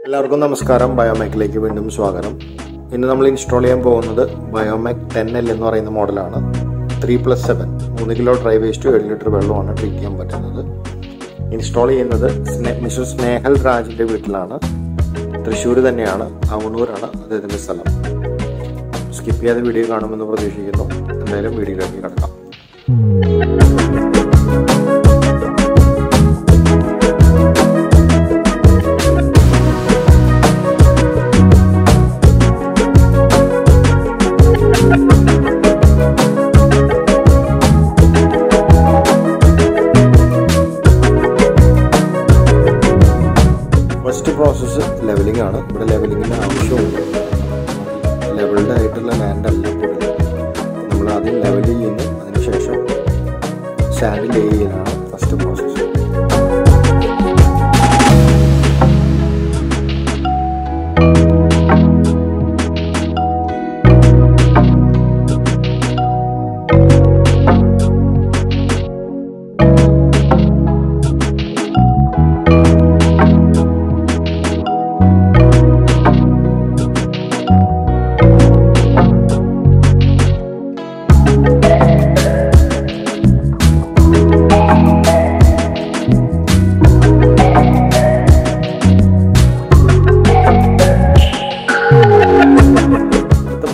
എല്ലാവർക്കും നമസ്കാരം. ബയോമെക്കിലേക്ക് വീണ്ടും സ്വാഗതം. ഇന്ന് നമ്മൾ ഇൻസ്റ്റാൾ ചെയ്യാൻ പോകുന്നത് ബയോമെക് 10L എന്ന് പറയുന്ന മോഡലാണ്. 3+7 3 കിലോ ഡ്രൈ വേസ്റ്റ് 7 ലിറ്റർ വെള്ളമാണ് ട്രീറ്റ് ചെയ്യാൻ പറ്റുന്നത്. ഇൻസ്റ്റാൾ ചെയ്യുന്നത് മിസ്റ്റർ സ്നേഹൽ രാജിൻ്റെ വീട്ടിലാണ്. തൃശ്ശൂർ തന്നെയാണ്, അവണൂരാണ് അദ്ദേഹത്തിൻ്റെ സ്ഥലം. സ്കിപ്പ് ചെയ്യാതെ വീഡിയോ കാണുമെന്ന് പ്രതീക്ഷിക്കുന്നു. എന്തായാലും വീഡിയോയിലേക്ക് കിടക്കാം. ഫസ്റ്റ് പ്രോസസ്സ് ലെവലിംഗ് ആണ്. ഇവിടെ ലെവലിങ്ങിന് ആവശ്യമുണ്ട്. ലെവൽഡ് ആയിട്ടുള്ള ലാൻഡ് അല്ല കൂടുതൽ. നമ്മൾ ആദ്യം ലെവൽ ചെയ്യുന്നു, അതിനുശേഷം സാൻഡ് ലേ ചെയ്യലാണ് ഫസ്റ്റ് പ്രോസസ്സ്.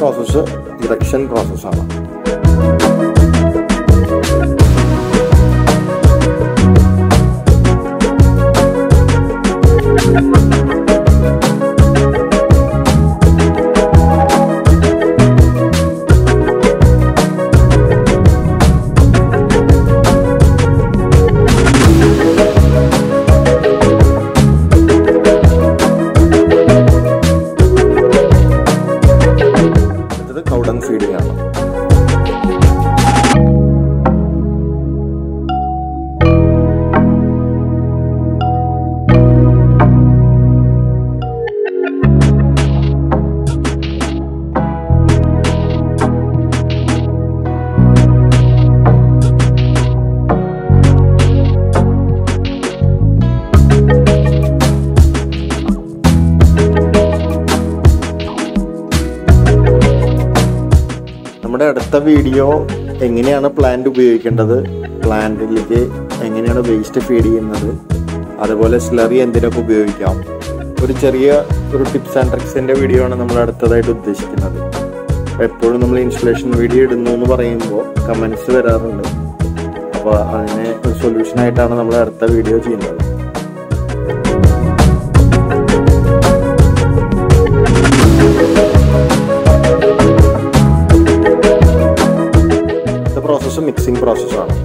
പ്രോസസ്സ് ഇറക്ഷൻ പ്രോസസ്സാണ്. ഫീഡിംഗ് ആണ്. നമ്മുടെ അടുത്ത വീഡിയോ എങ്ങനെയാണ് പ്ലാന്റ് ഉപയോഗിക്കേണ്ടത്, പ്ലാന്റിലേക്ക് എങ്ങനെയാണ് വേസ്റ്റ് ഫീഡ് ചെയ്യുന്നത്, അതുപോലെ സ്ലറി എന്തിനൊക്കെ ഉപയോഗിക്കാം, ഒരു ടിപ്സ് ആൻഡ് ട്രിക്സിൻ്റെ വീഡിയോ ആണ് നമ്മൾ അടുത്തതായിട്ട് ഉദ്ദേശിക്കുന്നത്. എപ്പോഴും നമ്മൾ ഇൻസ്റ്റലേഷൻ വീഡിയോ ഇടുന്നു എന്ന് പറയുമ്പോൾ കമൻസ് വരാറുണ്ട്. അപ്പോൾ അതിന് ഒരു സൊല്യൂഷനായിട്ടാണ് നമ്മൾ അടുത്ത വീഡിയോ ചെയ്യുന്നത്. പ്രോസസ്സ് മിക്സിംഗ് പ്രോസസ്സാണ്.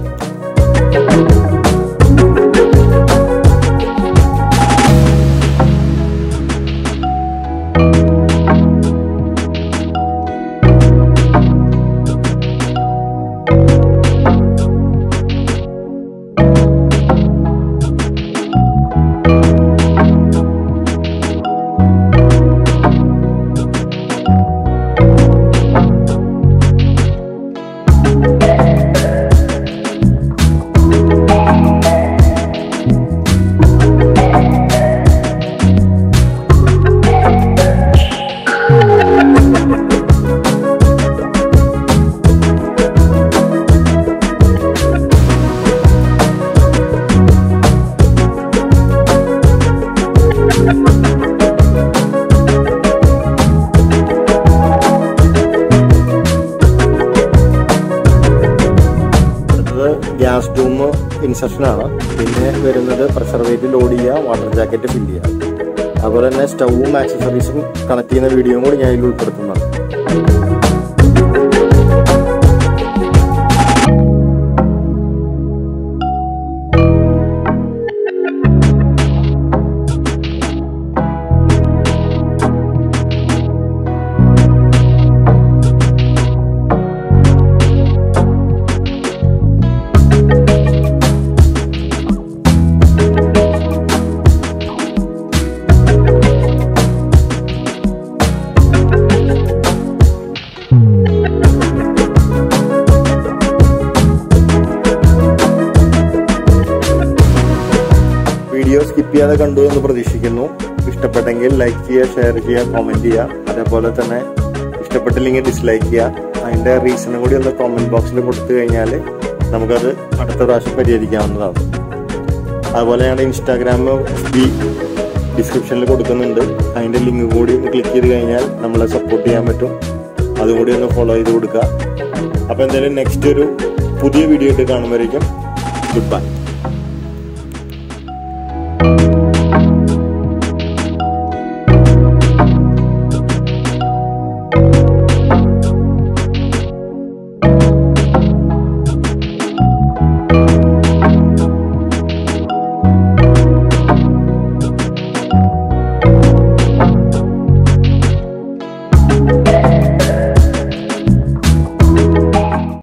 ഗ്യാസ് ഡൂം ഇൻസെപ്ഷനാണ്. പിന്നെ വരുന്നത് പ്രിസർവേറ്റീവ് ലോഡ് ചെയ്യുക, വാട്ടർ ജാക്കറ്റ് ഫില്ല് ചെയ്യുക. അതുപോലെ തന്നെ സ്റ്റൗവും ആക്സസറീസും കണക്ട് ചെയ്യുന്ന വീഡിയോയും കൂടി ഞാൻ ഇതിൽ ഉൾപ്പെടുത്തുന്നതാണ്. സ്കിപ്പ് ചെയ്യാതെ കണ്ടു എന്ന് പ്രതീക്ഷിക്കുന്നു. ഇഷ്ടപ്പെട്ടെങ്കിൽ ലൈക്ക് ചെയ്യുക, ഷെയർ ചെയ്യുക, കമൻറ്റ് ചെയ്യുക. അതേപോലെ തന്നെ ഇഷ്ടപ്പെട്ടില്ലെങ്കിൽ ഡിസ്ലൈക്ക് ചെയ്യുക. അതിൻ്റെ റീസണും കൂടി ഒന്ന് കമൻറ്റ് ബോക്സിൽ കൊടുത്തു കഴിഞ്ഞാൽ നമുക്കത് അടുത്ത പ്രാവശ്യം പരിഹരിക്കാവുന്നതാണ്. അതുപോലെ ഞങ്ങളുടെ ഇൻസ്റ്റാഗ്രാം ഡിസ്ക്രിപ്ഷനിൽ കൊടുക്കുന്നുണ്ട്. അതിൻ്റെ ലിങ്ക് കൂടി ഒന്ന് ക്ലിക്ക് ചെയ്ത് കഴിഞ്ഞാൽ നമ്മളെ സപ്പോർട്ട് ചെയ്യാൻ പറ്റും. അതുകൂടി ഒന്ന് ഫോളോ ചെയ്ത് കൊടുക്കുക. അപ്പോൾ എന്തായാലും നെക്സ്റ്റ് ഒരു പുതിയ വീഡിയോ ആയിട്ട് കാണുമ്പോഴേക്കും ഗുഡ് ബൈ.